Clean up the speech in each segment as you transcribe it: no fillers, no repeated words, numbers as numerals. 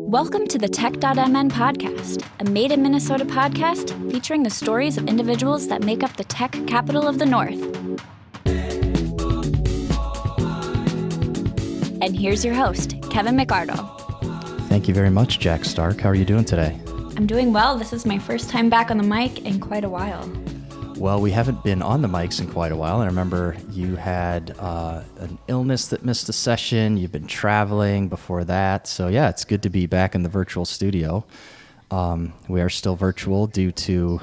Welcome to the tech.mn podcast, a Made in Minnesota podcast featuring the stories of individuals that make up the tech capital of the North. And here's your host, Kevin McArdle. Thank you very much, Jac Stark. How are you doing today? I'm doing well. This is my first time back on the mic in quite a while. Well, we haven't been on the mics in quite a while. I remember you had an illness that missed a session. You've been traveling before that. So yeah, it's good to be back in the virtual studio. We are still virtual due to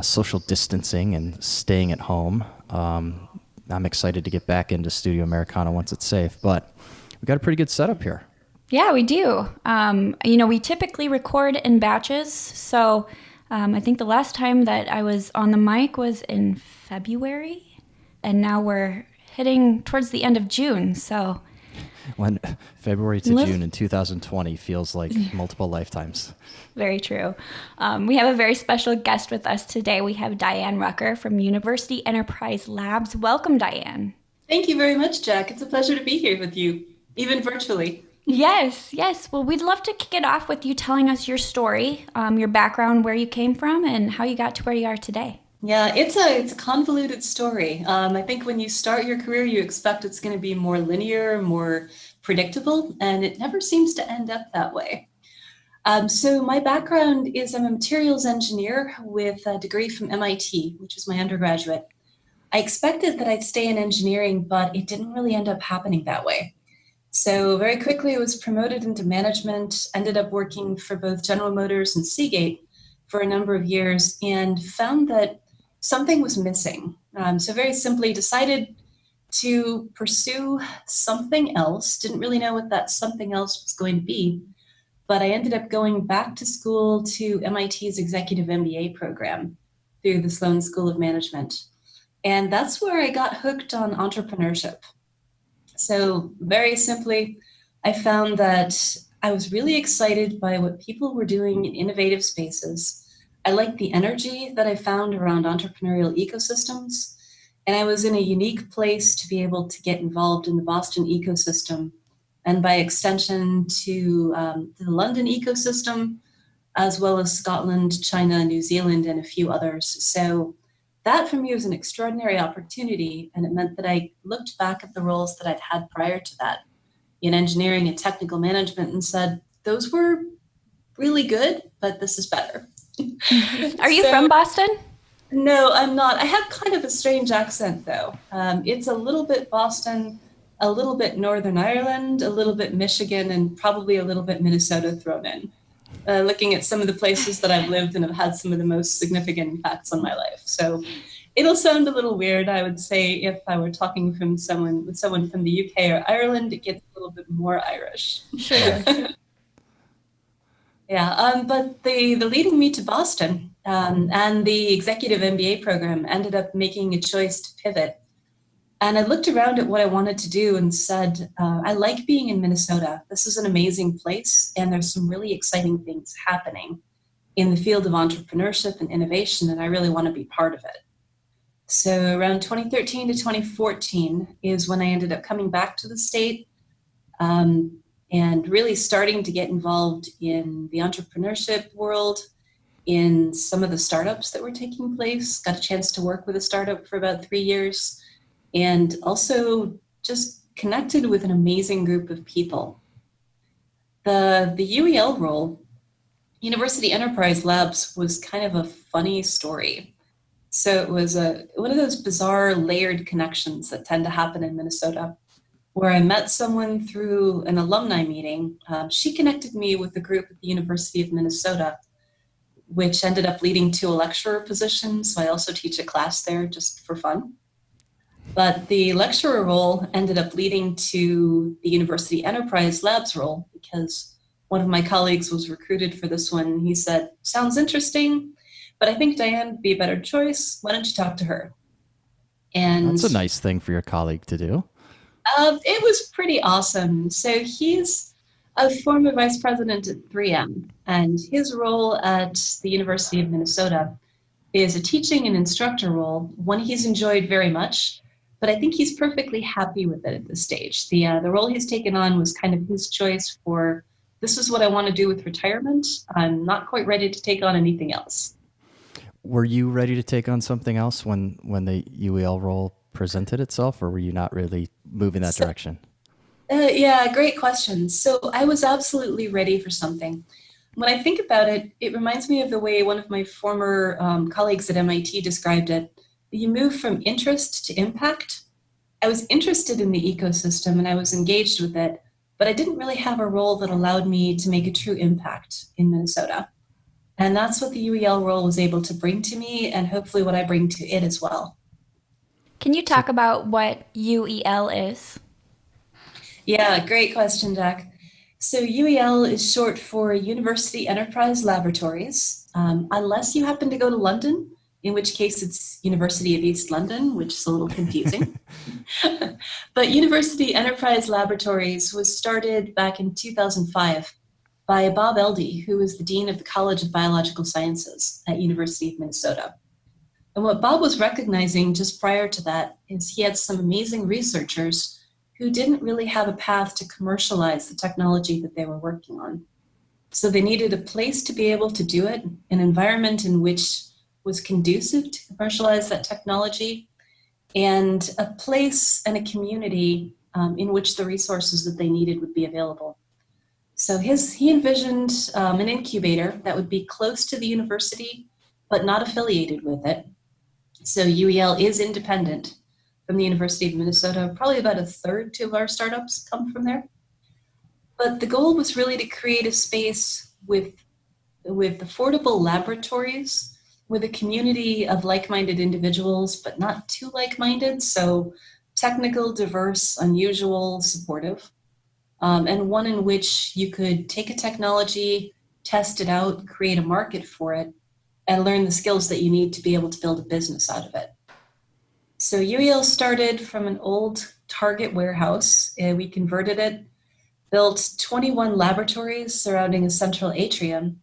social distancing and staying at home. I'm excited to get back into Studio Americana once it's safe, but we got a pretty good setup here. Yeah, we do. We typically record in batches, so I think the last time that I was on the mic was in February, and now we're hitting towards the end of June, so... When February to June in 2020 feels like multiple lifetimes. Very true. We have a very special guest with us today. We have Diane Rucker from University Enterprise Labs. Welcome, Diane. Thank you very much, Jac. It's a pleasure to be here with you, even virtually. Yes. Well, we'd love to kick it off with you telling us your story, your background, where you came from, and how you got to where you are today. Yeah, it's a convoluted story. I think when you start your career, you expect it's going to be more linear, more predictable, and it never seems to end up that way. So my background is I'm a materials engineer with a degree from MIT, which is my undergraduate. I expected that I'd stay in engineering, but it didn't really end up happening that way. So very quickly, I was promoted into management, ended up working for both General Motors and Seagate for a number of years, and found that something was missing. So very simply decided to pursue something else. Didn't really know what that something else was going to be, but I ended up going back to school to MIT's Executive MBA program through the Sloan School of Management. And that's where I got hooked on entrepreneurship. So very simply, I found that I was really excited by what people were doing in innovative spaces. I liked the energy that I found around entrepreneurial ecosystems, and I was in a unique place to be able to get involved in the Boston ecosystem, and by extension to the London ecosystem, as well as Scotland, China, New Zealand, and a few others. So that for me was an extraordinary opportunity, and it meant that I looked back at the roles that I'd had prior to that in engineering and technical management and said, those were really good, but this is better. Are you from Boston? No, I'm not. I have kind of a strange accent, though. It's a little bit Boston, a little bit Northern Ireland, a little bit Michigan, and probably a little bit Minnesota thrown in. Looking at some of the places that I've lived and have had some of the most significant impacts on my life. So it'll sound a little weird, I would say, if I were talking with someone from the UK or Ireland, it gets a little bit more Irish. Sure. Yeah, but the leading me to Boston and the executive MBA program ended up making a choice to pivot. And I looked around at what I wanted to do and said, I like being in Minnesota. This is an amazing place, and there's some really exciting things happening in the field of entrepreneurship and innovation, and I really want to be part of it. So around 2013 to 2014 is when I ended up coming back to the state and really starting to get involved in the entrepreneurship world, in some of the startups that were taking place. Got a chance to work with a startup for about 3 years, and also just connected with an amazing group of people. The UEL role, University Enterprise Labs, was kind of a funny story. So it was one of those bizarre layered connections that tend to happen in Minnesota, where I met someone through an alumni meeting. She connected me with a group at the University of Minnesota, which ended up leading to a lecturer position. So I also teach a class there just for fun. But the lecturer role ended up leading to the University Enterprise Labs role because one of my colleagues was recruited for this one. He said, sounds interesting, but I think Diane would be a better choice. Why don't you talk to her? And that's a nice thing for your colleague to do. It was pretty awesome. So he's a former vice president at 3M, and his role at the University of Minnesota is a teaching and instructor role, one he's enjoyed very much. But I think he's perfectly happy with it at this stage. The role he's taken on was kind of his choice for this is what I want to do with retirement. I'm not quite ready to take on anything else. Were you ready to take on something else when the UEL role presented itself, or were you not really moving that direction? Yeah, great question. So I was absolutely ready for something. When I think about it, it reminds me of the way one of my former colleagues at MIT described it. You move from interest to impact. I was interested in the ecosystem and I was engaged with it, but I didn't really have a role that allowed me to make a true impact in Minnesota. And that's what the UEL role was able to bring to me, and hopefully what I bring to it as well. Can you talk about what UEL is? Yeah, great question, Jac. So UEL is short for University Enterprise Laboratories, unless you happen to go to London, in which case it's University of East London, which is a little confusing. But University Enterprise Laboratories was started back in 2005 by Bob Eldy, who was the Dean of the College of Biological Sciences at University of Minnesota. And what Bob was recognizing just prior to that is he had some amazing researchers who didn't really have a path to commercialize the technology that they were working on. So they needed a place to be able to do it, an environment in which was conducive to commercialize that technology, and a place and a community in which the resources that they needed would be available. So he envisioned an incubator that would be close to the university, but not affiliated with it. So UEL is independent from the University of Minnesota. Probably about a third of our startups come from there. But the goal was really to create a space with affordable laboratories, with a community of like-minded individuals, but not too like-minded. So technical, diverse, unusual, supportive. And one in which you could take a technology, test it out, create a market for it, and learn the skills that you need to be able to build a business out of it. So UEL started from an old Target warehouse. We converted it, built 21 laboratories surrounding a central atrium.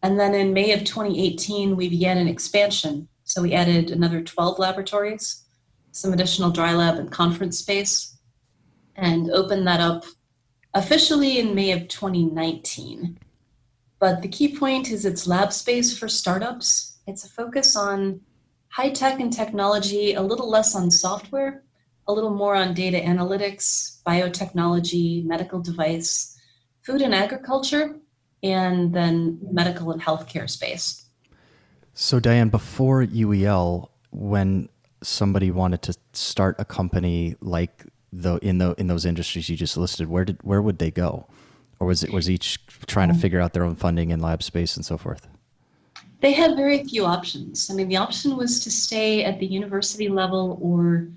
And then in May of 2018, we began an expansion. So we added another 12 laboratories, some additional dry lab and conference space, and opened that up officially in May of 2019. But the key point is it's lab space for startups. It's a focus on high tech and technology, a little less on software, a little more on data analytics, biotechnology, medical device, food and agriculture, and then medical and healthcare space. So Diane, before UEL, when somebody wanted to start a company like in those industries you just listed, where would they go? Or was each trying to figure out their own funding and lab space and so forth? They had very few options. I mean, the option was to stay at the university level or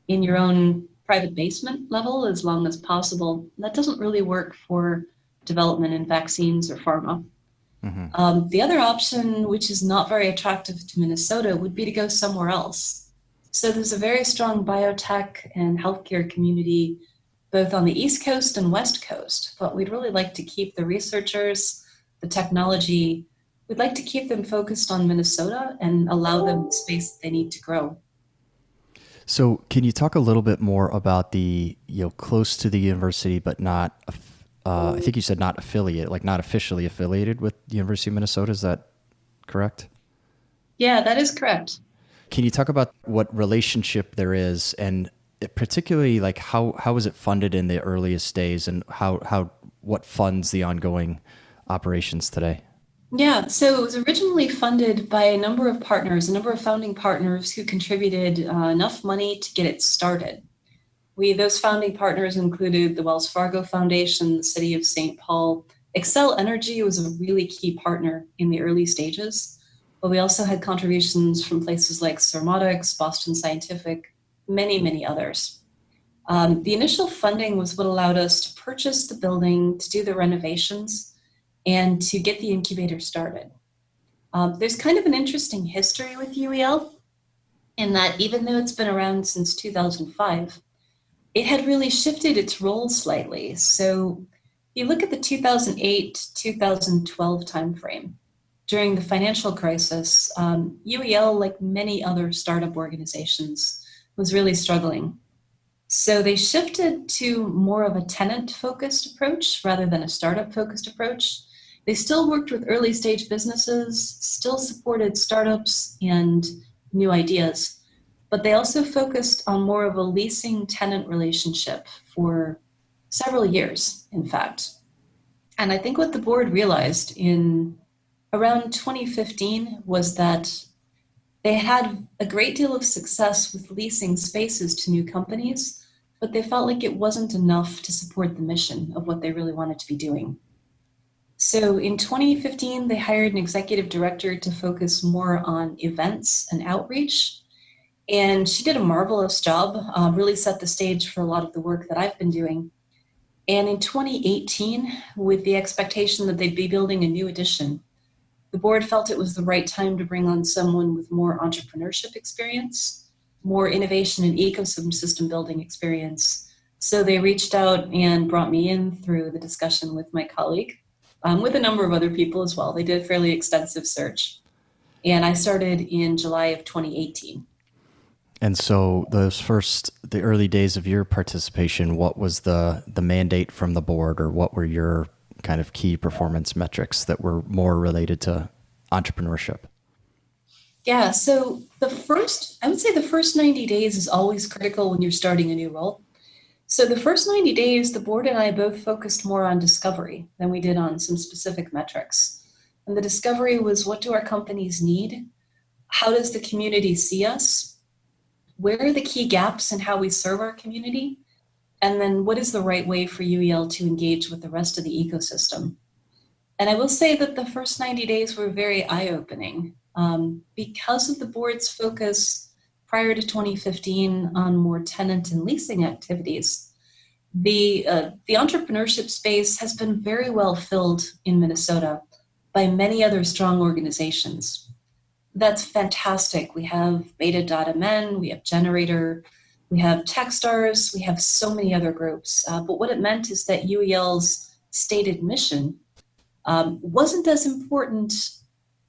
in your own private basement level as long as possible. That doesn't really work for development in vaccines or pharma. Mm-hmm. The other option, which is not very attractive to Minnesota, would be to go somewhere else. So there's a very strong biotech and healthcare community, both on the East Coast and West Coast, but we'd really like to keep the researchers, the technology, we'd like to keep them focused on Minnesota and allow them the space that they need to grow. So can you talk a little bit more about the, close to the university, but not, I think you said not affiliate, like not officially affiliated with the University of Minnesota. Is that correct? Yeah, that is correct. Can you talk about what relationship there is, and particularly like how is it funded in the earliest days, and what funds the ongoing operations today? Yeah, so it was originally funded by a number of partners, a number of founding partners who contributed enough money to get it started. Those founding partners included the Wells Fargo Foundation, the City of St. Paul. Xcel Energy was a really key partner in the early stages, but we also had contributions from places like Surmotics, Boston Scientific, many, many others. The initial funding was what allowed us to purchase the building, to do the renovations, and to get the incubator started. There's kind of an interesting history with UEL in that even though it's been around since 2005, it had really shifted its role slightly. So you look at the 2008-2012 timeframe, during the financial crisis, UEL, like many other startup organizations, was really struggling. So they shifted to more of a tenant-focused approach rather than a startup-focused approach. They still worked with early stage businesses, still supported startups and new ideas, but they also focused on more of a leasing tenant relationship for several years, in fact. And I think what the board realized in around 2015 was that they had a great deal of success with leasing spaces to new companies, but they felt like it wasn't enough to support the mission of what they really wanted to be doing. So in 2015, they hired an executive director to focus more on events and outreach. And she did a marvelous job, really set the stage for a lot of the work that I've been doing. And in 2018, with the expectation that they'd be building a new edition, the board felt it was the right time to bring on someone with more entrepreneurship experience, more innovation and ecosystem building experience. So they reached out and brought me in through the discussion with my colleague, with a number of other people as well. They did a fairly extensive search. And I started in July of 2018. And so the early days of your participation, what was the mandate from the board, or what were your kind of key performance metrics that were more related to entrepreneurship? Yeah, so I would say the first 90 days is always critical when you're starting a new role. So the first 90 days, the board and I both focused more on discovery than we did on some specific metrics. And the discovery was, what do our companies need? How does the community see us? Where are the key gaps in how we serve our community? And then what is the right way for UEL to engage with the rest of the ecosystem? And I will say that the first 90 days were very eye-opening because of the board's focus prior to 2015 on more tenant and leasing activities. The entrepreneurship space has been very well filled in Minnesota by many other strong organizations. That's fantastic. We have Beta.mn, we have Generator, we have Techstars, we have so many other groups. But what it meant is that UEL's stated mission wasn't as important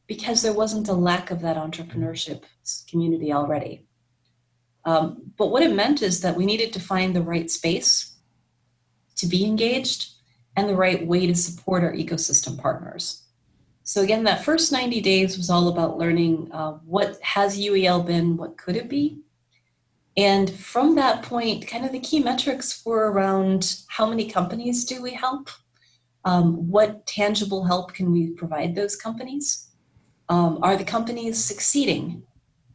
because there wasn't a lack of that entrepreneurship community already. But what it meant is that we needed to find the right space to be engaged and the right way to support our ecosystem partners. So again, that first 90 days was all about learning what has UEL been, what could it be? And from that point, kind of the key metrics were around how many companies do we help? What tangible help can we provide those companies? Are the companies succeeding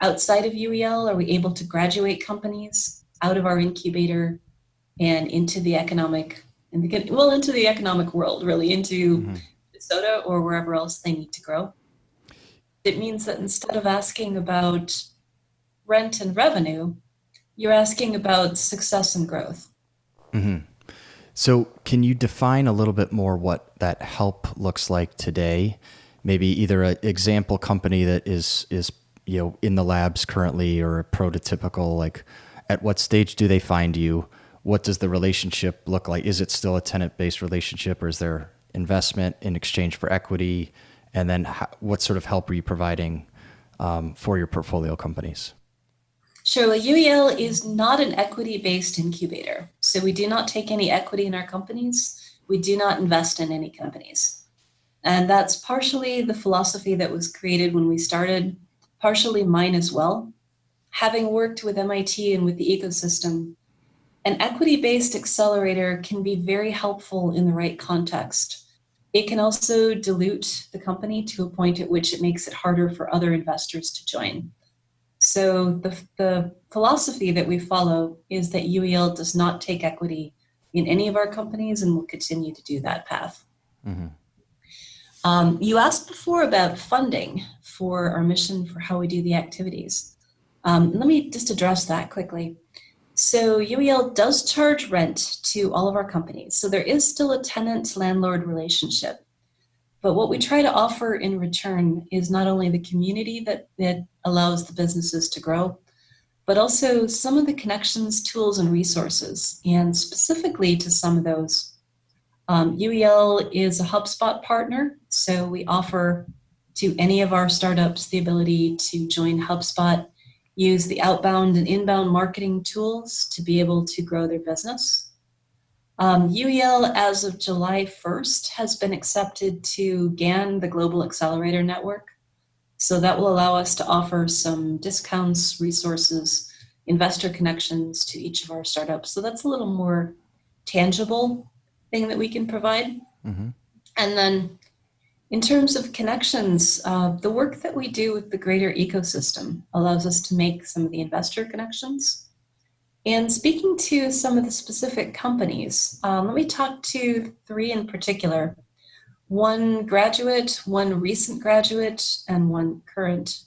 outside of UEL? Are we able to graduate companies out of our incubator and into the economic world, really, into Minnesota or wherever else they need to grow? It means that instead of asking about rent and revenue, you're asking about success and growth. Mm-hmm. So can you define a little bit more what that help looks like today? Maybe either an example company that is in the labs currently, or a prototypical, like at what stage do they find you? What does the relationship look like? Is it still a tenant-based relationship, or is there investment in exchange for equity? And then what sort of help are you providing for your portfolio companies? Sure. Well, UEL is not an equity-based incubator. So we do not take any equity in our companies. We do not invest in any companies. And that's partially the philosophy that was created when we started, partially mine as well. Having worked with MIT and with the ecosystem, an equity-based accelerator can be very helpful in the right context. It can also dilute the company to a point at which it makes it harder for other investors to join. So the philosophy that we follow is that UEL does not take equity in any of our companies and will continue to do that path. Mm-hmm. You asked before about funding for our mission, for how we do the activities. Let me just address that quickly. So UEL does charge rent to all of our companies. So there is still a tenant-landlord relationship. But what we try to offer in return is not only the community that allows the businesses to grow, but also some of the connections, tools, and resources. And specifically to some of those, UEL is a HubSpot partner. So we offer to any of our startups the ability to join HubSpot use the outbound and inbound marketing tools to be able to grow their business. UEL, as of July 1st, has been accepted to GAN, the Global Accelerator Network. So that will allow us to offer some discounts, resources, investor connections to each of our startups. So that's a little more tangible thing that we can provide. Mm-hmm. And then in terms of connections, the work that we do with the greater ecosystem allows us to make some of the investor connections. And speaking to some of the specific companies, let me talk to 3 in particular. 1 graduate, 1 recent graduate, and 1 current.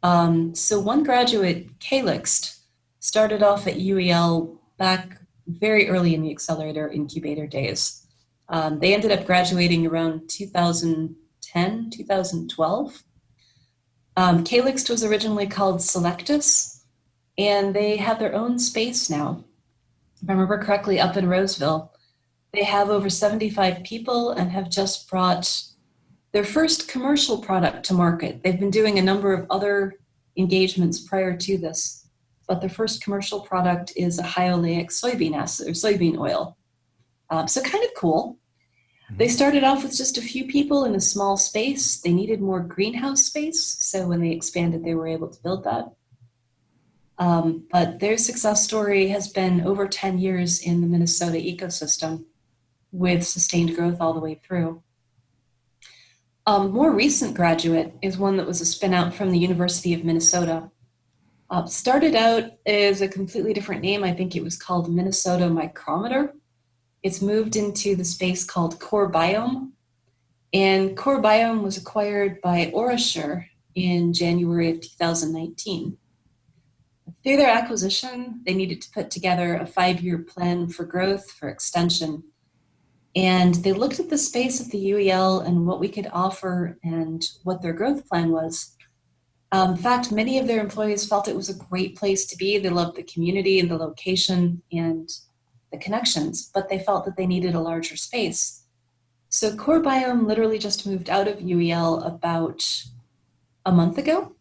So 1 graduate, Calyxt, started off at UEL back very early in the accelerator incubator days. They ended up graduating around 2010, 2012. Calyxt was originally called Selectus, and they have their own space now. If I remember correctly, up in Roseville. They have over 75 people and have just brought their first commercial product to market. They've been doing a number of other engagements prior to this, but their first commercial product is a high oleic soybean acid or soybean oil. So kind of cool. They started off with just a few people in a small space. They needed more greenhouse space, so when they expanded, they were able to build that. But their success story has been over 10 years in the Minnesota ecosystem, with sustained growth all the way through. More recent graduate is one that was a spin out from the University of Minnesota. Started out as a completely different name. I think it was called Minnesota Micrometer. It's moved into the space called Core Biome. And Core Biome was acquired by OraSure in January of 2019. Through their acquisition, they needed to put together a 5-year plan for growth, for extension. And they looked at the space at the UEL and what we could offer and what their growth plan was. In fact, many of their employees felt it was a great place to be. They loved the community and the location and the connections, but they felt that they needed a larger space. So Core Biome literally just moved out of UEL about a month ago.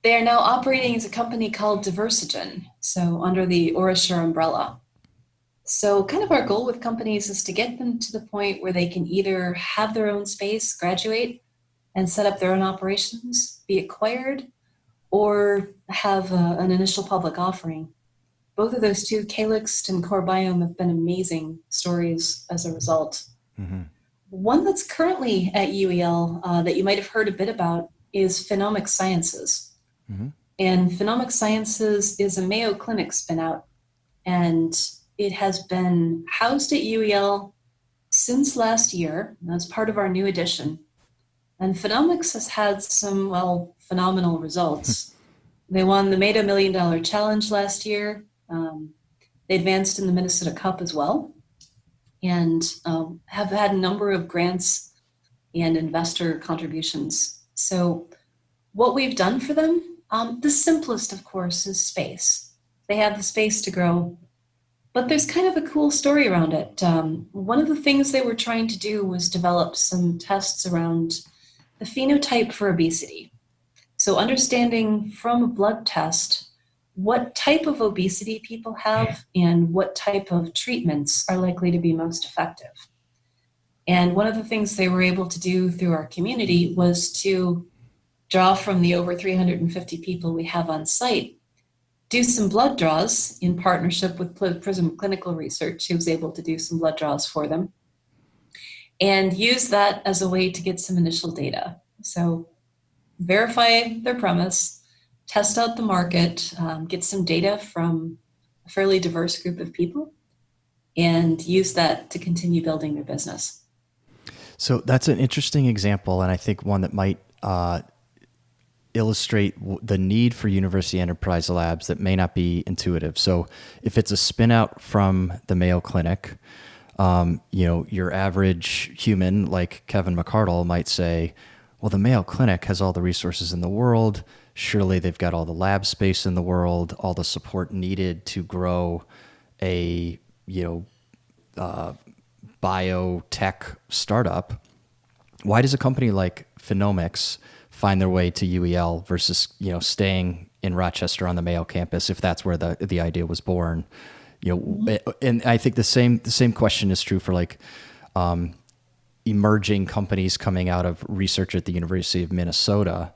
They are now operating as a company called Diversigen, so under the OraSure umbrella. So kind of our goal with companies is to get them to the point where they can either have their own space, graduate, and set up their own operations, be acquired, or have an initial public offering. Both of those two, Calyxt and Core Biome, have been amazing stories as a result. Mm-hmm. One that's currently at UEL that you might have heard a bit about is Phenomic Sciences. Mm-hmm. And Phenomic Sciences is a Mayo Clinic spinout, and it has been housed at UEL since last year as part of our new edition. And Phenomics has had some, phenomenal results. They won the Beta $1 Million Challenge last year. They advanced in the Minnesota Cup as well, and have had a number of grants and investor contributions. So what we've done for them, the simplest, of course, is space. They have the space to grow. But there's kind of a cool story around it. One of the things they were trying to do was develop some tests around the phenotype for obesity. So understanding from a blood test what type of obesity people have and what type of treatments are likely to be most effective. And one of the things they were able to do through our community was to draw from the over 350 people we have on site, do some blood draws in partnership with Prism Clinical Research, who was able to do some blood draws for them, and use that as a way to get some initial data. So verify their premise, test out the market, get some data from a fairly diverse group of people, and use that to continue building their business. So that's an interesting example, and I think one that might illustrate the need for university enterprise labs that may not be intuitive. So if it's a spin out from the Mayo Clinic, your average human like Kevin McArdle might say, well, the Mayo Clinic has all the resources in the world. Surely they've got all the lab space in the world, all the support needed to grow a, biotech startup. Why does a company like Phenomics find their way to UEL versus, staying in Rochester on the Mayo campus, if that's where the idea was born. And I think the same question is true for like emerging companies coming out of research at the University of Minnesota.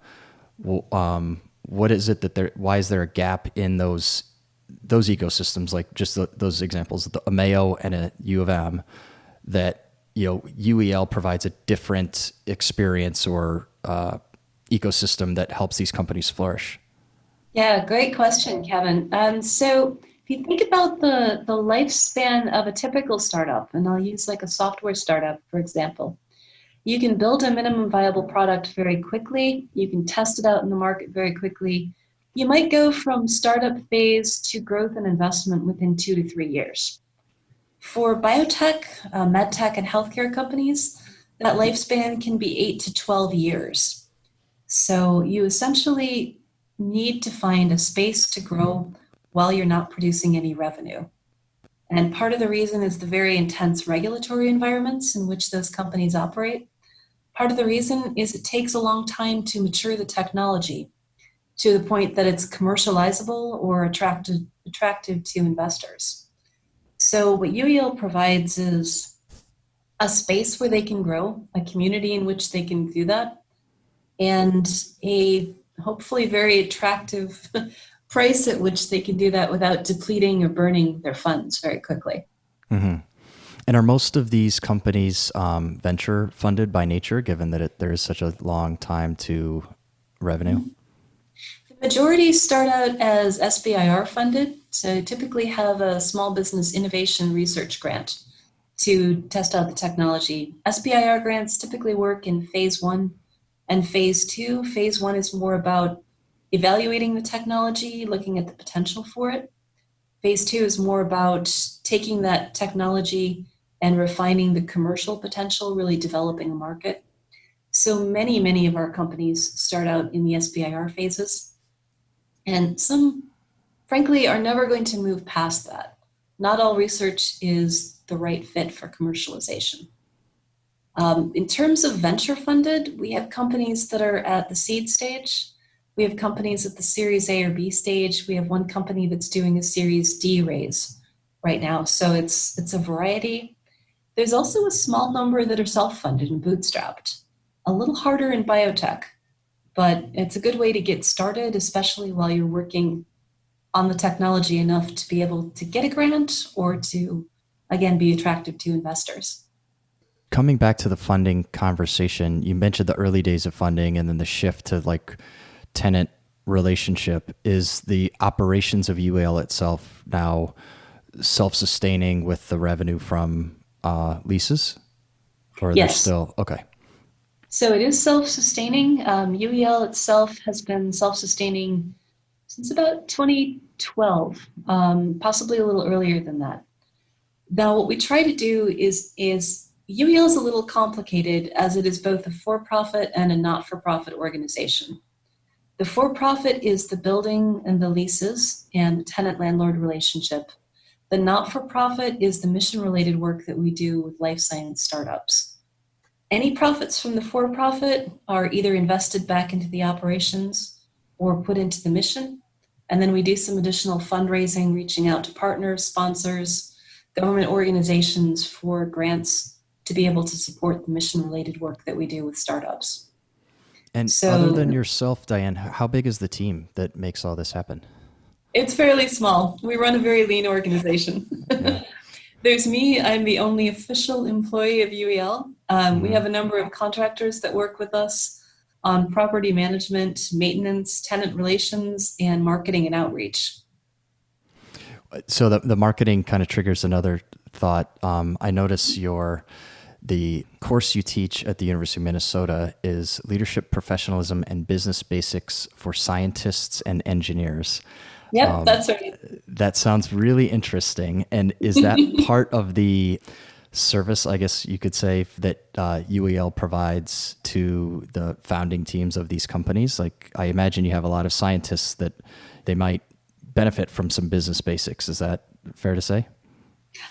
What is it that why is there a gap in those ecosystems, like just those examples, a Mayo and a U of M, that UEL provides a different experience or ecosystem that helps these companies flourish? Yeah, great question, Kevin. So if you think about the lifespan of a typical startup, and I'll use like a software startup, for example, you can build a minimum viable product very quickly. You can test it out in the market very quickly. You might go from startup phase to growth and investment within 2 to 3 years. For biotech, medtech, and healthcare companies, that lifespan can be 8 to 12 years. So you essentially need to find a space to grow while you're not producing any revenue. And part of the reason is the very intense regulatory environments in which those companies operate. Part of the reason is it takes a long time to mature the technology to the point that it's commercializable or attractive to investors. So what UEL provides is a space where they can grow, a community in which they can do that, and a hopefully very attractive price at which they can do that without depleting or burning their funds very quickly. Mm-hmm. And are most of these companies venture funded by nature, given that there is such a long time to revenue? Mm-hmm. The majority start out as SBIR funded, so typically have a small business innovation research grant to test out the technology. SBIR grants typically work in phase 1 and phase 2. Phase 1 is more about evaluating the technology, looking at the potential for it. Phase 2 is more about taking that technology and refining the commercial potential, really developing a market. So many of our companies start out in the SBIR phases. And some, frankly, are never going to move past that. Not all research is the right fit for commercialization. In terms of venture funded, we have companies that are at the seed stage. We have companies at the Series A or B stage. We have one company that's doing a Series D raise right now. So it's a variety. There's also a small number that are self-funded and bootstrapped. A little harder in biotech, but it's a good way to get started, especially while you're working on the technology enough to be able to get a grant or to, again, be attractive to investors. Coming back to the funding conversation, you mentioned the early days of funding and then the shift to like tenant relationship. Is the operations of UEL itself now self-sustaining with the revenue from leases? Or are Yes. they still, okay. So it is self-sustaining. UEL itself has been self-sustaining since about 2012, possibly a little earlier than that. Now, what we try to do is UEL is a little complicated as it is both a for-profit and a not-for-profit organization. The for-profit is the building and the leases and the tenant-landlord relationship. The not-for-profit is the mission-related work that we do with life science startups. Any profits from the for-profit are either invested back into the operations or put into the mission. And then we do some additional fundraising, reaching out to partners, sponsors, government organizations for grants to be able to support the mission-related work that we do with startups. And so, other than yourself, Diane, how big is the team that makes all this happen? It's fairly small. We run a very lean organization. Yeah. There's me. I'm the only official employee of UEL. We have a number of contractors that work with us on property management, maintenance, tenant relations, and marketing and outreach. So the marketing kind of triggers another thought. I notice the course you teach at the University of Minnesota is Leadership, Professionalism, and Business Basics for Scientists and Engineers. Yep, that's right. That sounds really interesting. And is that part of the service, I guess you could say, that UEL provides to the founding teams of these companies? Like, I imagine you have a lot of scientists that they might benefit from some business basics. Is that fair to say?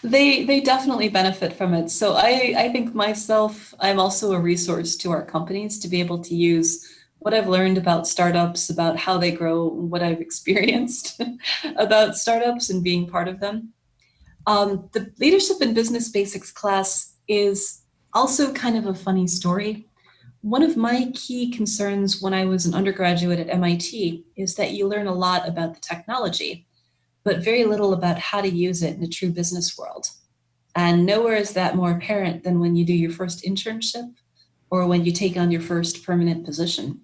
They definitely benefit from it. So I think myself, I'm also a resource to our companies to be able to use what I've learned about startups, about how they grow, what I've experienced about startups and being part of them. The Leadership and Business Basics class is also kind of a funny story. One of my key concerns when I was an undergraduate at MIT is that you learn a lot about the technology, but very little about how to use it in a true business world. And nowhere is that more apparent than when you do your first internship or when you take on your first permanent position.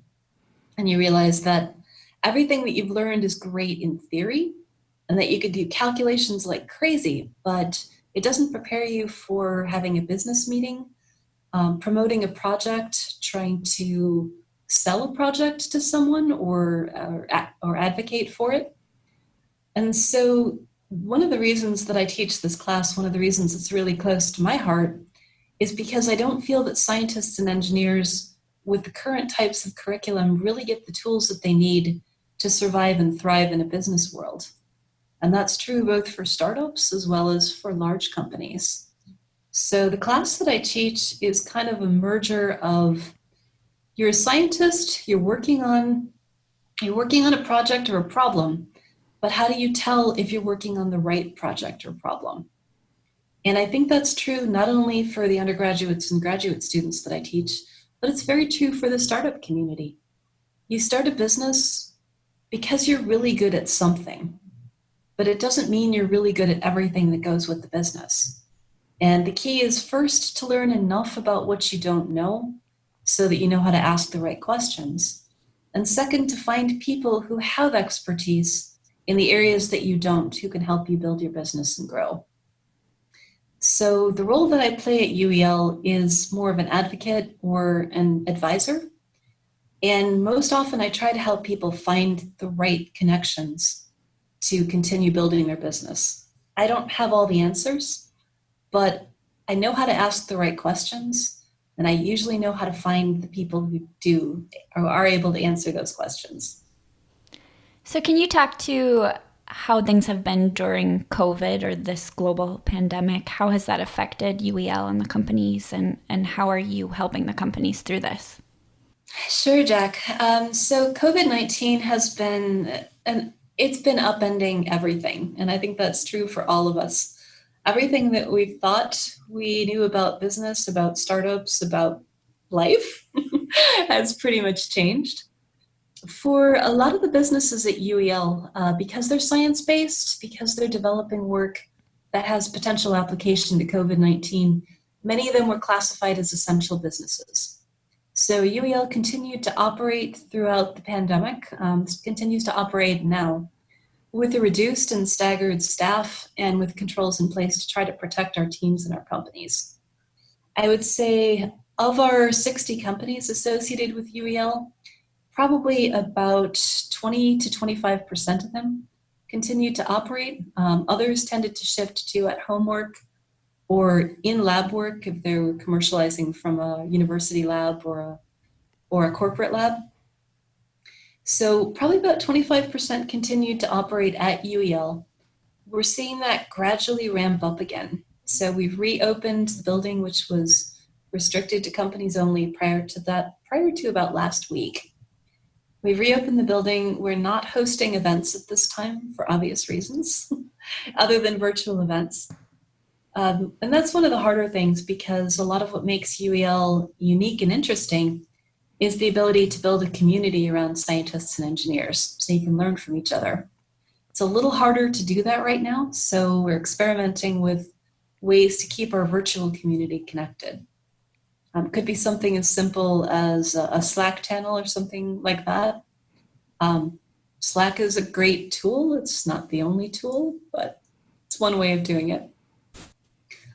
And you realize that everything that you've learned is great in theory and that you could do calculations like crazy, but it doesn't prepare you for having a business meeting, promoting a project, trying to sell a project to someone or advocate for it. And so one of the reasons that I teach this class, one of the reasons it's really close to my heart, is because I don't feel that scientists and engineers with the current types of curriculum really get the tools that they need to survive and thrive in a business world. And that's true both for startups as well as for large companies. So the class that I teach is kind of a merger of, you're a scientist, you're working on a project or a problem, but how do you tell if you're working on the right project or problem? And I think that's true not only for the undergraduates and graduate students that I teach, but it's very true for the startup community. You start a business because you're really good at something, but it doesn't mean you're really good at everything that goes with the business. And the key is first to learn enough about what you don't know so that you know how to ask the right questions. And second, to find people who have expertise in the areas that you don't, who can help you build your business and grow. So the role that I play at UEL is more of an advocate or an advisor. And most often I try to help people find the right connections to continue building their business. I don't have all the answers, but I know how to ask the right questions. And I usually know how to find the people who do or are able to answer those questions. So can you talk to how things have been during COVID or this global pandemic? How has that affected UEL and the companies, and how are you helping the companies through this? Sure, Jack. So COVID-19 has been, it's been upending everything. And I think that's true for all of us. Everything that we thought we knew about business, about startups, about life has pretty much changed. For a lot of the businesses at UEL, because they're science-based, because they're developing work that has potential application to COVID-19, many of them were classified as essential businesses. So UEL continued to operate throughout the pandemic, continues to operate now with a reduced and staggered staff and with controls in place to try to protect our teams and our companies. I would say of our 60 companies associated with UEL, probably about 20 to 25% of them continued to operate. Others tended to shift to at-home work or in-lab work if they were commercializing from a university lab or a corporate lab. So probably about 25% continued to operate at UEL. We're seeing that gradually ramp up again. So we've reopened the building, which was restricted to companies only prior to about last week. We've reopened the building. We're not hosting events at this time for obvious reasons, other than virtual events. And that's one of the harder things, because a lot of what makes UEL unique and interesting is the ability to build a community around scientists and engineers so you can learn from each other. It's a little harder to do that right now, so we're experimenting with ways to keep our virtual community connected. Could be something as simple as a Slack channel or something like that. Slack is a great tool. It's not the only tool, but it's one way of doing it.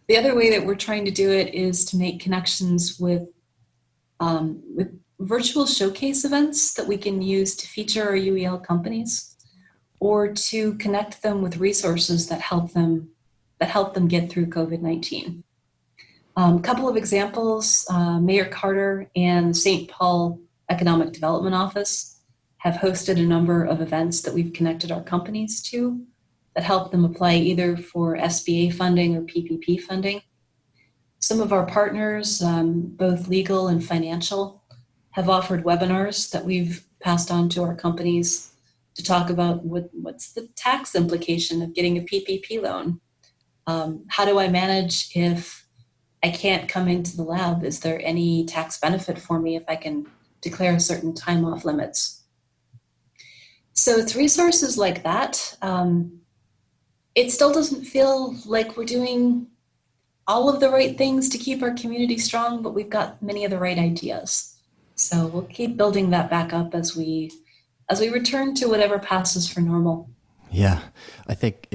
The other way that we're trying to do it is to make connections with virtual showcase events that we can use to feature our UEL companies, or to connect them with resources that help them get through COVID-19. A couple of examples, Mayor Carter and St. Paul Economic Development Office have hosted a number of events that we've connected our companies to that help them apply either for SBA funding or PPP funding. Some of our partners, both legal and financial, have offered webinars that we've passed on to our companies to talk about what's the tax implication of getting a PPP loan. How do I manage if I can't come into the lab? Is there any tax benefit for me if I can declare certain time off limits? So it's resources like that. It still doesn't feel like we're doing all of the right things to keep our community strong, but we've got many of the right ideas. So we'll keep building that back up as we return to whatever passes for normal. Yeah, I think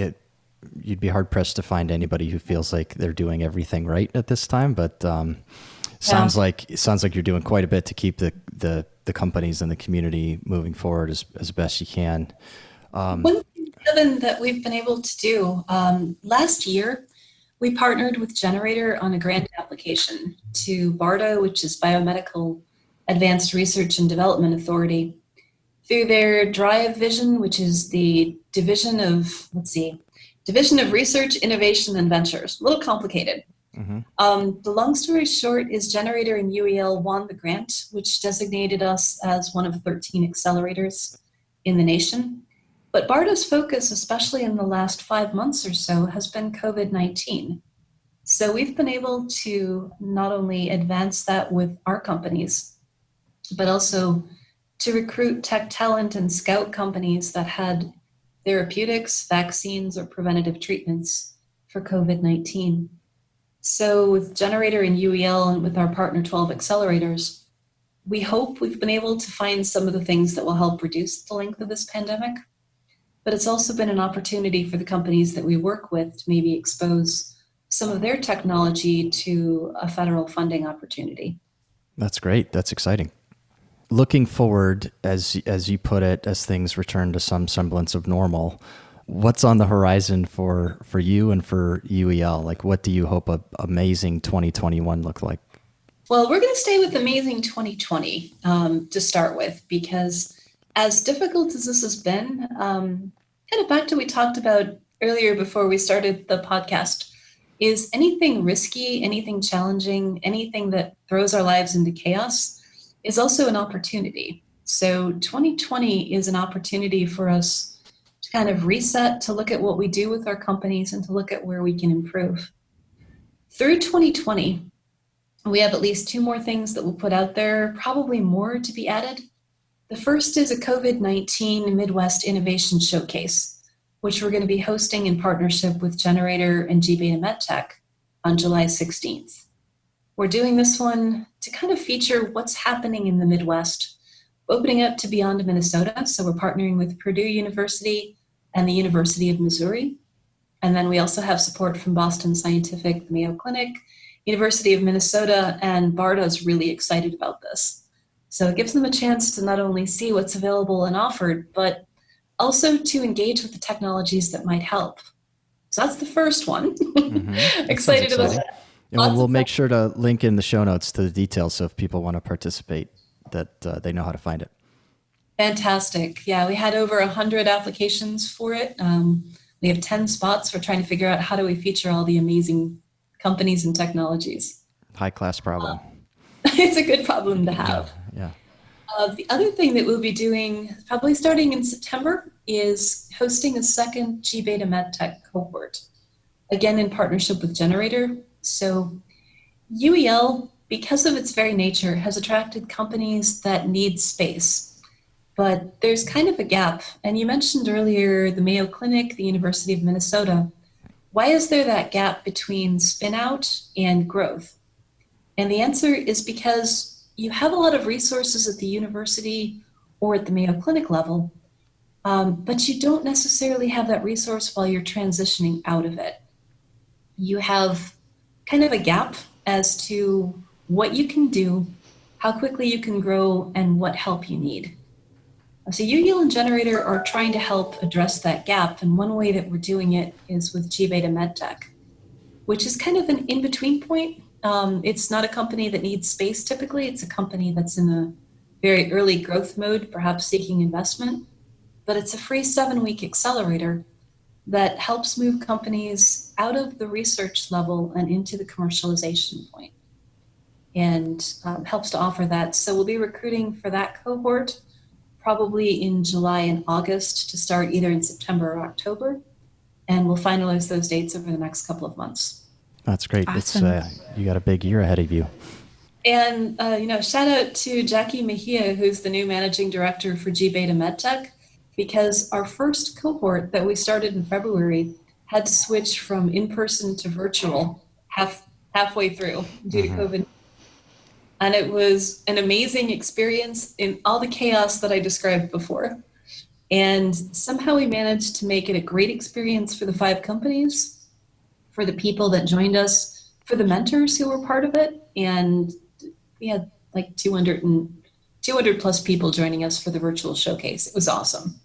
you'd be hard pressed to find anybody who feels like they're doing everything right at this time, but sounds like you're doing quite a bit to keep the companies and the community moving forward as best you can. One thing, Kevin, that we've been able to do last year, we partnered with Generator on a grant application to BARDA, which is Biomedical Advanced Research and Development Authority, through their Drive Vision, which is the Division of Research, Innovation, and Ventures. A little complicated. Mm-hmm. The long story short is Generator and UEL won the grant, which designated us as one of 13 accelerators in the nation. But BARDA's focus, especially in the last 5 months or so, has been COVID-19. So we've been able to not only advance that with our companies, but also to recruit tech talent and scout companies that had therapeutics, vaccines, or preventative treatments for COVID-19. So with Generator and UEL and with our partner 12 accelerators, we hope we've been able to find some of the things that will help reduce the length of this pandemic. But it's also been an opportunity for the companies that we work with to maybe expose some of their technology to a federal funding opportunity. That's great. That's exciting. Looking forward, as you put it, as things return to some semblance of normal, what's on the horizon for you and for UEL? Like, what do you hope a amazing 2021 look like? Well, we're going to stay with amazing 2020 to start with, because as difficult as this has been, kind of back to what we talked about earlier before we started the podcast, is anything risky, anything challenging, anything that throws our lives into chaos is also an opportunity. So 2020 is an opportunity for us to kind of reset, to look at what we do with our companies and to look at where we can improve. Through 2020, we have at least 2 more things that we'll put out there, probably more to be added. The first is a COVID-19 Midwest Innovation Showcase, which we're going to be hosting in partnership with Generator and gBETA Medtech on July 16th. We're doing this one to kind of feature what's happening in the Midwest, opening up to beyond Minnesota. So we're partnering with Purdue University and the University of Missouri. And then we also have support from Boston Scientific, the Mayo Clinic, University of Minnesota, and BARDA is really excited about this. So it gives them a chance to not only see what's available and offered, but also to engage with the technologies that might help. So that's the first one. Mm-hmm. Excited about that. And we'll make sure to link in the show notes to the details, so if people want to participate, that they know how to find it. Fantastic. Yeah, we had over 100 applications for it. We have 10 spots. We're trying to figure out how do we feature all the amazing companies and technologies. High-class problem. It's a good problem to have. Yeah. The other thing that we'll be doing, probably starting in September, is hosting a second gBETA Medtech cohort, again in partnership with Generator. So UEL, because of its very nature, has attracted companies that need space, but there's kind of a gap. And you mentioned earlier the Mayo Clinic, the University of Minnesota. Why is there that gap between spin out and growth? And the answer is because you have a lot of resources at the university or at the Mayo Clinic level, but you don't necessarily have that resource while you're transitioning out of it. You have kind of a gap as to what you can do, how quickly you can grow, and what help you need. So UEL and Generator are trying to help address that gap, and one way that we're doing it is with gBETA Medtech, which is kind of an in-between point. It's not a company that needs space typically. It's a company that's in a very early growth mode, perhaps seeking investment, but it's a free 7-week accelerator that helps move companies out of the research level and into the commercialization point. and helps to offer that. So we'll be recruiting for that cohort probably in July and August to start either in September or October. And we'll finalize those dates over the next couple of months. That's great. Awesome. It's you got a big year ahead of you. And, shout out to Jackie Mejia, who's the new managing director for Beta Medtech, because our first cohort that we started in February had to switch from in-person to virtual halfway through due to COVID. And it was an amazing experience in all the chaos that I described before. And somehow we managed to make it a great experience for the 5 companies, for the people that joined us, for the mentors who were part of it. And we had like 200 plus people joining us for the virtual showcase. It was awesome.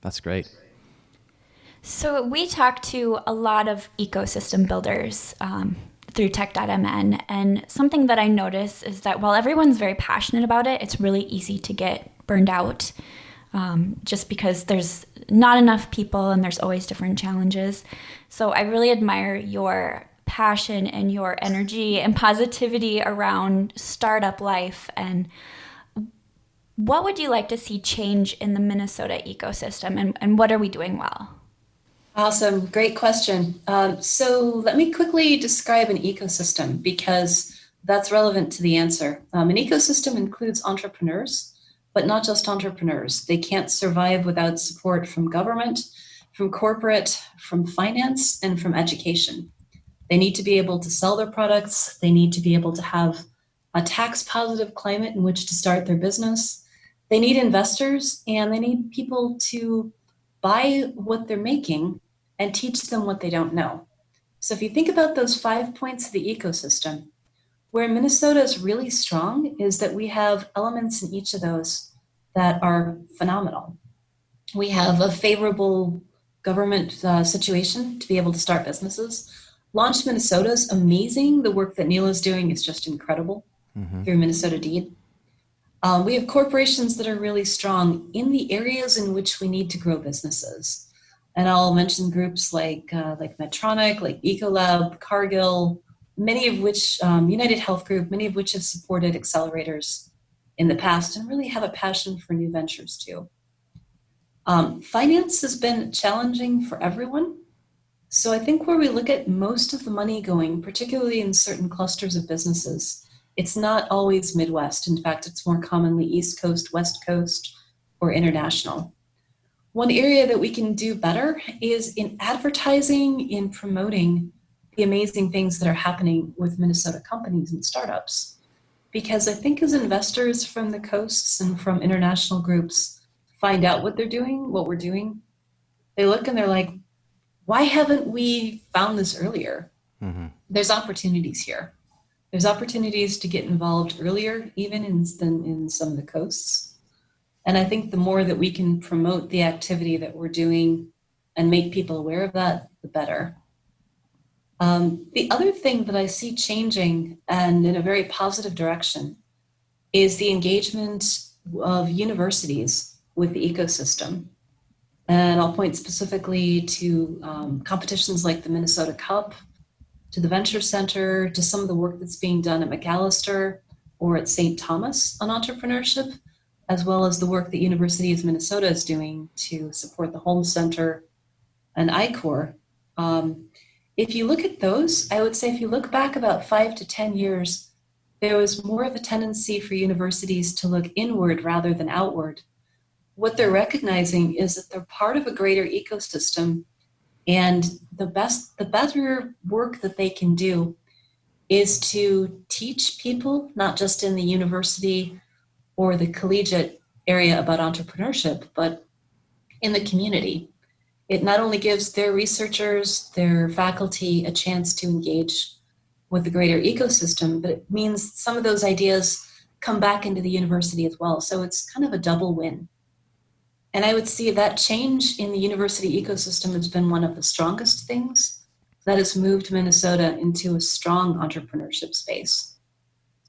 That's great. So we talk to a lot of ecosystem builders through tech.mn, and something that I notice is that while everyone's very passionate about it, it's really easy to get burned out just because there's not enough people and there's always different challenges. So I really admire your passion and your energy and positivity around startup life. And what would you like to see change in the Minnesota ecosystem, and what are we doing well? Awesome. Great question. So let me quickly describe an ecosystem because that's relevant to the answer. An ecosystem includes entrepreneurs, but not just entrepreneurs. They can't survive without support from government, from corporate, from finance, and from education. They need to be able to sell their products. They need to be able to have a tax positive climate in which to start their business. They need investors, and they need people to buy what they're making and teach them what they don't know. So if you think about those 5 points of the ecosystem, where Minnesota is really strong is that we have elements in each of those that are phenomenal. We have a favorable government situation to be able to start businesses. Launch Minnesota is amazing. The work that Neil is doing is just incredible through Minnesota Deed. We have corporations that are really strong in the areas in which we need to grow businesses. And I'll mention groups like Medtronic, like Ecolab, Cargill, many of which, United Health Group, many of which have supported accelerators in the past and really have a passion for new ventures too. Finance has been challenging for everyone. So I think where we look at most of the money going, particularly in certain clusters of businesses, it's not always Midwest. In fact, it's more commonly East Coast, West Coast, or international. One area that we can do better is in advertising, in promoting the amazing things that are happening with Minnesota companies and startups. Because I think as investors from the coasts and from international groups find out what they're doing, what we're doing, they look and they're like, why haven't we found this earlier? There's opportunities here. There's opportunities to get involved earlier, even in some of the coasts. And I think the more that we can promote the activity that we're doing and make people aware of that, the better. The other thing that I see changing and in a very positive direction is the engagement of universities with the ecosystem. And I'll point specifically to competitions like the Minnesota Cup, to the Venture Center, to some of the work that's being done at McAllister or at St. Thomas on entrepreneurship, as well as the work that University of Minnesota is doing to support the Holmes Center and I-Corps. If you look at those, I would say if you look back about 5 to 10 years, there was more of a tendency for universities to look inward rather than outward. What they're recognizing is that they're part of a greater ecosystem, and the better work that they can do is to teach people, not just in the university or the collegiate area about entrepreneurship, but in the community. It not only gives their researchers, their faculty a chance to engage with the greater ecosystem, but it means some of those ideas come back into the university as well. So it's kind of a double win. And I would see that change in the university ecosystem has been one of the strongest things that has moved Minnesota into a strong entrepreneurship space.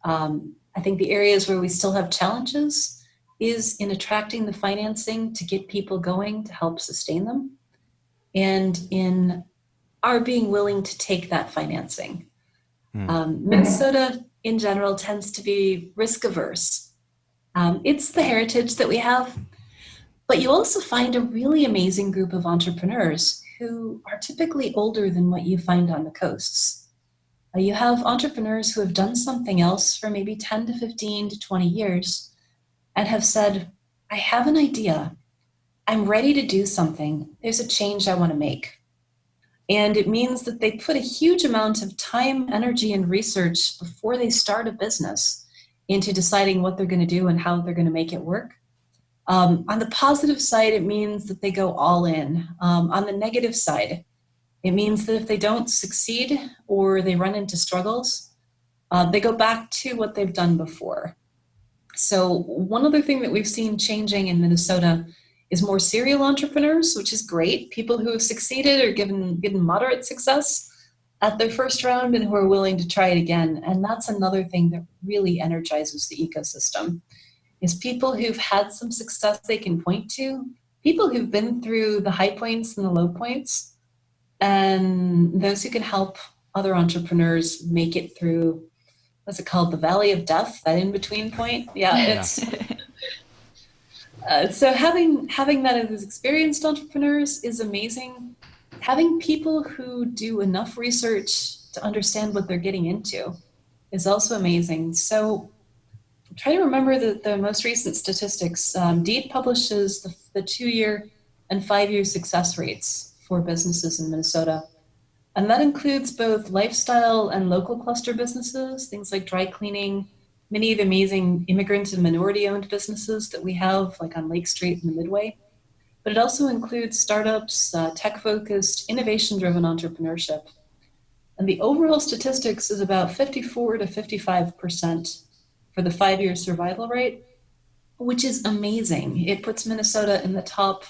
I think the areas where we still have challenges is in attracting the financing to get people going to help sustain them, and in our being willing to take that financing. Minnesota in general tends to be risk averse. It's the heritage that we have, but you also find a really amazing group of entrepreneurs who are typically older than what you find on the coasts. You have entrepreneurs who have done something else for maybe 10 to 15 to 20 years and have said, I have an idea. I'm ready to do something. There's a change I want to make. And it means that they put a huge amount of time, energy, and research before they start a business into deciding what they're going to do and how they're going to make it work. On the positive side, it means that they go all in. On the negative side, it means that if they don't succeed or they run into struggles, they go back to what they've done before. So one other thing that we've seen changing in Minnesota is more serial entrepreneurs, which is great. People who have succeeded or given moderate success at their first round and who are willing to try it again. And that's another thing that really energizes the ecosystem, is people who've had some success they can point to, people who've been through the high points and the low points, and those who can help other entrepreneurs make it through, what's it called, the valley of death, that in-between point? It's... So having that as experienced entrepreneurs is amazing. Having people who do enough research to understand what they're getting into is also amazing. So try to remember the most recent statistics. DEET publishes the 2-year and 5-year success rates for businesses in Minnesota. And that includes both lifestyle and local cluster businesses, things like dry cleaning, many of the amazing immigrant and minority-owned businesses that we have, like on Lake Street in the Midway. But it also includes startups, tech-focused, innovation-driven entrepreneurship. And the overall statistics is about 54 to 55% for the 5-year survival rate, which is amazing. It puts Minnesota in the top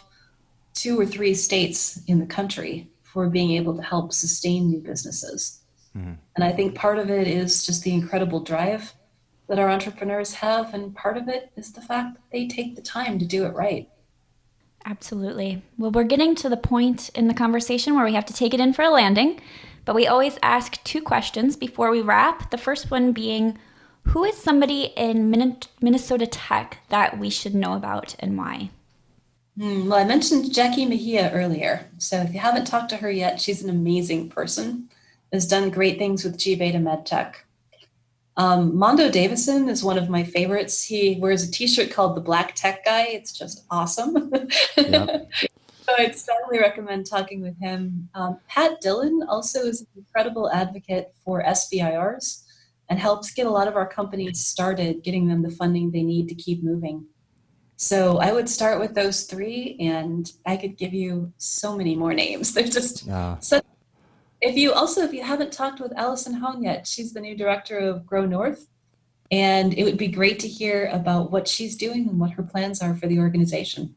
2 or 3 states in the country for being able to help sustain new businesses. Mm-hmm. And I think part of it is just the incredible drive that our entrepreneurs have, and part of it is the fact that they take the time to do it right. Absolutely. Well, we're getting to the point in the conversation where we have to take it in for a landing, but we always ask 2 questions before we wrap. The first one being, who is somebody in Minnesota tech that we should know about and why? Well, I mentioned Jackie Mejia earlier. So if you haven't talked to her yet, she's an amazing person, has done great things with gBETA Medtech. Mondo Davison is one of my favorites. He wears a t-shirt called the Black Tech Guy. It's just awesome. Yep. So I'd strongly recommend talking with him. Pat Dillon also is an incredible advocate for SBIRs and helps get a lot of our companies started, getting them the funding they need to keep moving. So I would start with those 3, and I could give you so many more names. They're just such. If you haven't talked with Allison Hon yet, she's the new director of Grow North, and it would be great to hear about what she's doing and what her plans are for the organization.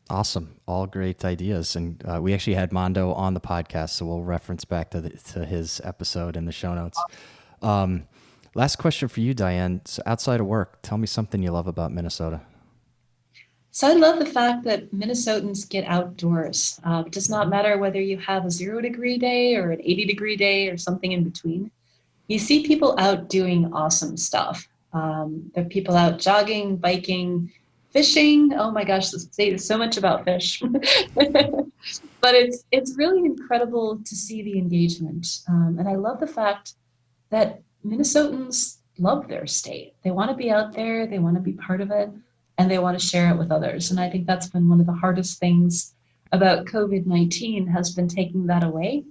Awesome. All great ideas. And we actually had Mondo on the podcast, so we'll reference back to his episode in the show notes. Last question for you, Diane. So outside of work, tell me something you love about Minnesota. So I love the fact that Minnesotans get outdoors. It does not matter whether you have a 0-degree day or an 80-degree day or something in between. You see people out doing awesome stuff. There are people out jogging, biking, fishing. Oh my gosh, this state is so much about fish. But it's really incredible to see the engagement. And I love the fact that Minnesotans love their state. They want to be out there. They want to be part of it. And they want to share it with others. And I think that's been one of the hardest things about COVID-19 has been taking that away.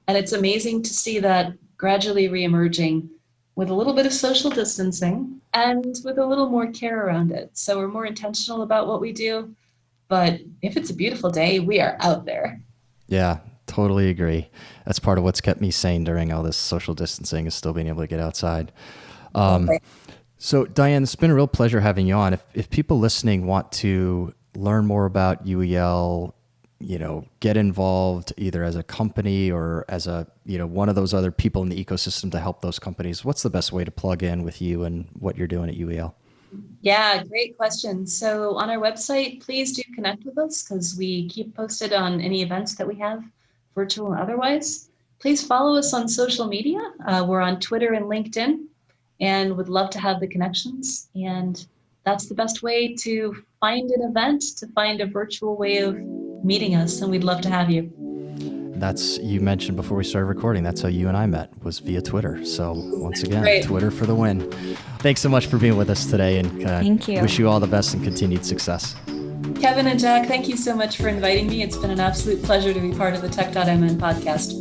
And it's amazing to see that gradually reemerging with a little bit of social distancing and with a little more care around it. So we're more intentional about what we do. But if it's a beautiful day, we are out there. Yeah, totally agree. That's part of what's kept me sane during all this social distancing, is still being able to get outside. Okay. So Diane, it's been a real pleasure having you on. If people listening want to learn more about UEL, get involved either as a company or as a, one of those other people in the ecosystem to help those companies, what's the best way to plug in with you and what you're doing at UEL? Yeah, great question. So on our website, please do connect with us because we keep posted on any events that we have, virtual and otherwise. Please follow us on social media. We're on Twitter and LinkedIn. and would love to have the connections. And that's the best way to find an event, to find a virtual way of meeting us. And we'd love to have you. You mentioned before we started recording, that's how you and I met, was via Twitter. So once again, Great. Twitter for the win. Thanks so much for being with us today, and Thank you. Wish you all the best and continued success. Kevin and Jack, thank you so much for inviting me. It's been an absolute pleasure to be part of the tech.mn podcast.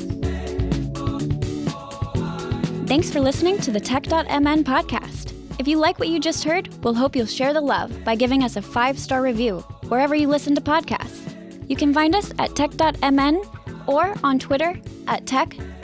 Thanks for listening to the tech.mn podcast. If you like what you just heard, we'll hope you'll share the love by giving us a 5-star review wherever you listen to podcasts. You can find us at tech.mn or on Twitter at tech.dotmn.